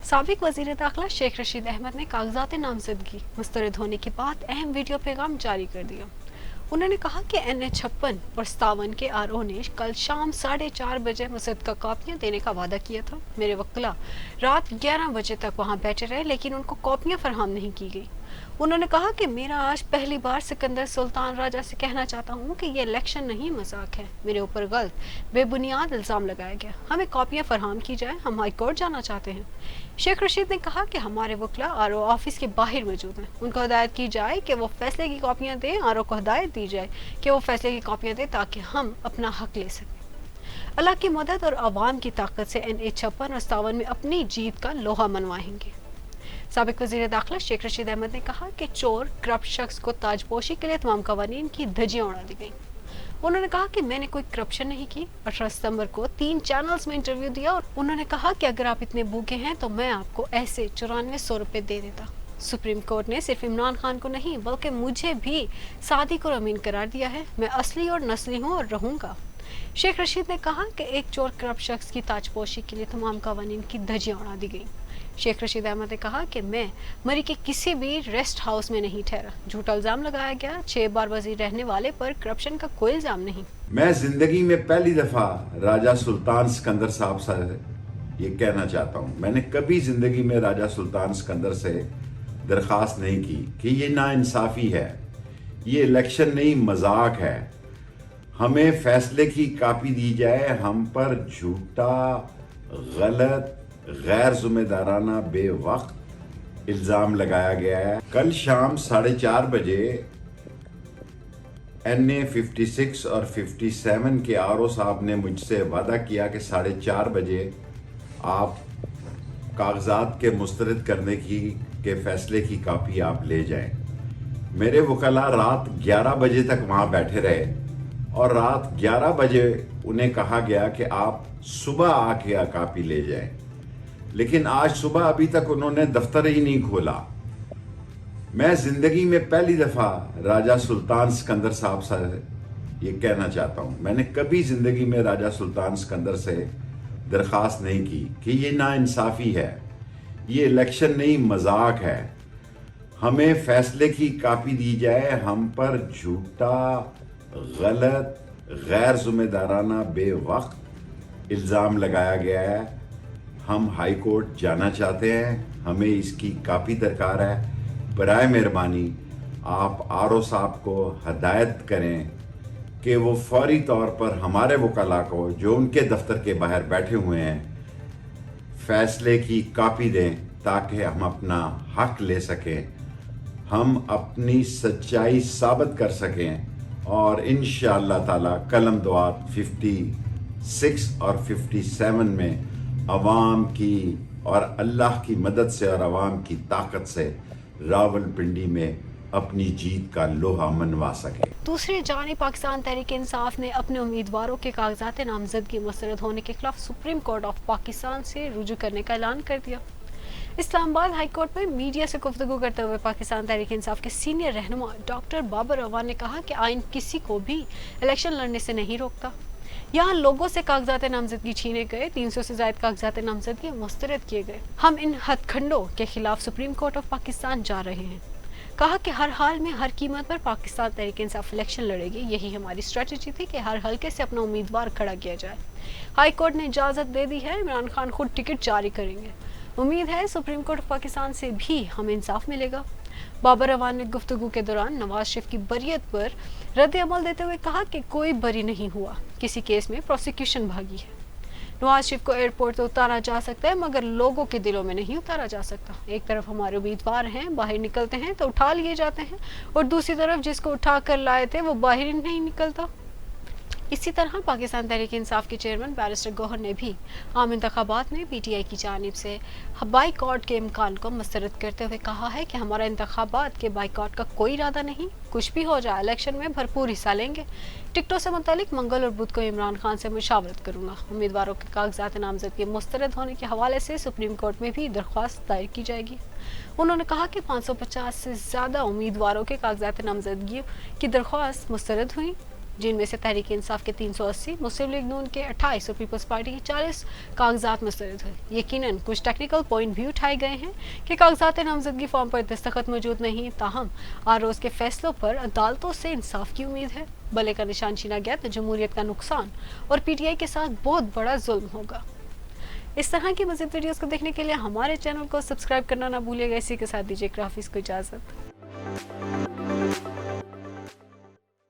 साबिक वज़ीर दाखिला शेख रशीद अहमद ने कागजात नामजदगी मुस्तरद होने के बाद अहम वीडियो पैगाम जारी कर दिया। उन्होंने कहा कि NA56 और 57 के RO ने कल शाम 4:30 बजे मुसद्दका कॉपियां देने का वादा किया था। मेरे वकील रात 11 बजे तक वहां बैठे रहे, लेकिन उनको कॉपियां फराहम नहीं की गई। उन्होंने कहा कि मेरा आज पहली बार सिकंदर सुल्तान राजा से कहना चाहता हूं कि ये इलेक्शन नहीं, मजाक है। मेरे ऊपर गलत बेबुनियाद इल्ज़ाम लगाया गया। हमें कॉपियां फराहम की जाए, हम हाई कोर्ट जाना चाहते हैं। शेख रशीद ने कहा कि हमारे वकील RO ऑफिस के बाहर मौजूद हैं। उनको हिदायत की जाए कि वो फैसले की कॉपियां दें। RO को हिदायत दी जाए कि वो फैसले की कॉपियां दें ताकि हम अपना हक ले सकें। अल्लाह की मदद और अवाम की ताकत से NA56 और 57 में अपनी जीत का लोहा मनवाएंगे। साबिक वज़ीर दाखिला शेख रशीद अहमद ने कहा कि चोर करप्ट शख्स को ताजपोशी के लिए तमाम कवानीन की धज्जियां उड़ा दी गई। उन्होंने कहा कि मैंने कोई करप्शन नहीं की। 18 सितंबर को 3 चैनल्स में इंटरव्यू दिया और उन्होंने कहा कि अगर आप इतने भूखे हैं तो मैं आपको ऐसे 9400 रुपये दे देता। सुप्रीम कोर्ट ने सिर्फ इमरान खान को नहीं बल्कि मुझे भी सादिक और अमीन करार दिया है। मैं असली और नस्ली हूँ और रहूँगा। शेख रशीद ने कहा कि एक चोर करप्ट शख्स की ताजपोशी के लिए तमाम कवानीन की धज्जियां उड़ा दी गई। शेख रशीद अहमद ने कहा कि मैं मरी के किसी भी रेस्ट हाउस में नहीं ठहरा। झूठा इल्ज़ाम लगाया गया। 6 बार वज़ीर रहने वाले पर करप्शन का कोई इल्ज़ाम नहीं। मैं जिंदगी में पहली दफा राजा सुल्तान सिकंदर साहब से ये कहना चाहता हूँ, मैंने कभी जिंदगी में राजा सुल्तान सिकंदर से दरख्वास्त नहीं की कि ये नाइंसाफ़ी है, ये इलेक्शन नहीं, मजाक है। हमें फैसले की कापी दी जाए। हम पर झूठा, गलत, गैर जिम्मेदाराना, बेवक्त इल्ज़ाम लगाया गया है। कल शाम 4:30 बजे NA56 और 57 के RO साहब ने मुझसे वादा किया कि 4:30 बजे आप कागजात के मुस्तरद करने के फैसले की कापी आप ले जाएं। मेरे वकला रात 11 बजे तक वहाँ बैठे रहे और रात 11 बजे उन्हें कहा गया कि आप सुबह आके कापी ले जाएं, लेकिन आज सुबह अभी तक उन्होंने दफ्तर ही नहीं खोला। मैं जिंदगी में पहली दफा राजा सुल्तान सिकंदर साहब से ये कहना चाहता हूँ, मैंने कभी जिंदगी में राजा सुल्तान सिकंदर से दरख्वास्त नहीं की कि ये नाइंसाफ़ी है, ये इलेक्शन नहीं, मजाक है। हमें फैसले की कापी दी जाए। हम पर झूठा, गलत, गैर जिम्मेदाराना, बेवक्त इल्ज़ाम लगाया गया है। हम हाई कोर्ट जाना चाहते हैं। हमें इसकी कापी दरकार है। बराए मेहरबानी आप RO साहब को हदायत करें कि वो फौरी तौर पर हमारे वकला को जो उनके दफ्तर के बाहर बैठे हुए हैं फैसले की कापी दें ताकि हम अपना हक ले सकें, हम अपनी सच्चाई साबित कर सकें और इंशाअल्लाह ताला कलम दुआत 56 और 57 में अवाम की और अल्लाह की मदद से और अवाम की ताकत से रावलपिंडी में अपनी जीत का लोहा मनवा सके। दूसरी जानिब पाकिस्तान तहरीक इंसाफ ने अपने उम्मीदवारों के कागजात नामजदगी मुस्तरद होने के खिलाफ सुप्रीम कोर्ट ऑफ पाकिस्तान से रुजू करने का ऐलान कर दिया। इस्लामाबाद हाई कोर्ट में मीडिया से गुफ्तगू करते हुए पाकिस्तान तहरीक इंसाफ के सीनियर रहनुमा डॉक्टर बाबर अवान ने कहा कि आइन किसी को भी इलेक्शन लड़ने से नहीं रोकता। यहाँ लोगों से कागजात नामजदगी छीने गए, 300 से ज्यादा कागजात नामजदगी मुस्तरद किए गए। हम इन हथखंडों के खिलाफ सुप्रीम कोर्ट ऑफ पाकिस्तान जा रहे हैं। कहा कि हर हाल में हर कीमत पर पाकिस्तान तहरीक इंसाफ इलेक्शन लड़ेगी। यही हमारी स्ट्रेटजी थी कि हर हल्के से अपना उम्मीदवार खड़ा किया जाए। हाई कोर्ट ने इजाज़त दे दी है, इमरान खान खुद टिकट जारी करेंगे। उम्मीद है सुप्रीम कोर्ट ऑफ पाकिस्तान से भी हमें इंसाफ मिलेगा। बाबर अवान ने गुफ्तगू के दौरान नवाज शरीफ की बरियत पर रद्द अमल देते हुए कहा कि कोई बरी नहीं हुआ, किसी केस में प्रोसिक्यूशन भागी है। नवाज शरीफ को एयरपोर्ट तो उतारा जा सकता है मगर लोगों के दिलों में नहीं उतारा जा सकता। एक तरफ हमारे उम्मीदवार हैं, बाहर निकलते हैं तो उठा लिए जाते हैं और दूसरी तरफ जिसको उठा कर लाए थे वो बाहर ही नहीं निकलता। इसी तरह पाकिस्तान तहरीक इंसाफ के चेयरमैन बैरिस्टर गौहर ने भी आम इंतखाबात में PTI की जानिब से बाइकआउट के इम्कान को मुस्तरद करते हुए कहा है कि हमारा इंतखाबात के बाइकआउट का कोई इरादा नहीं, कुछ भी हो जाए इलेक्शन में भरपूर हिस्सा लेंगे। टिकटों से मुतालिक मंगल और बुध को इमरान खान से मुशावरत करूंगा। उम्मीदवारों के कागजात नामजदगी मुस्तरद होने के हवाले से सुप्रीम कोर्ट में भी दरख्वास्त दायर की जाएगी। उन्होंने कहा कि 550 से ज़्यादा उम्मीदवारों के कागजात नामजदगी की दरख्वास्त मुस्तरद हुई। जिनमें से तहरीक इंसाफ के 380, मुस्लिम लीग नून के 28 और पीपल्स पार्टी के 40 कागजात मुस्तरद हैं। यकीनन कुछ टेक्निकल पॉइंट भी उठाए गए हैं कि कागजात नामजदगी फॉर्म पर दस्तखत मौजूद नहीं, ताहम आरओज़ के फैसलों पर अदालतों से इंसाफ की उम्मीद है। बल्ले का निशान छीना गया तो जमहूरियत का नुकसान और पीटीआई के साथ बहुत बड़ा जुल्म होगा। इस तरह की मज़ीद वीडियोस को देखने के लिए हमारे चैनल को सब्सक्राइब करना ना भूलिएगा। इसी के साथ दीजिए हाफिज़ को इजाज़त।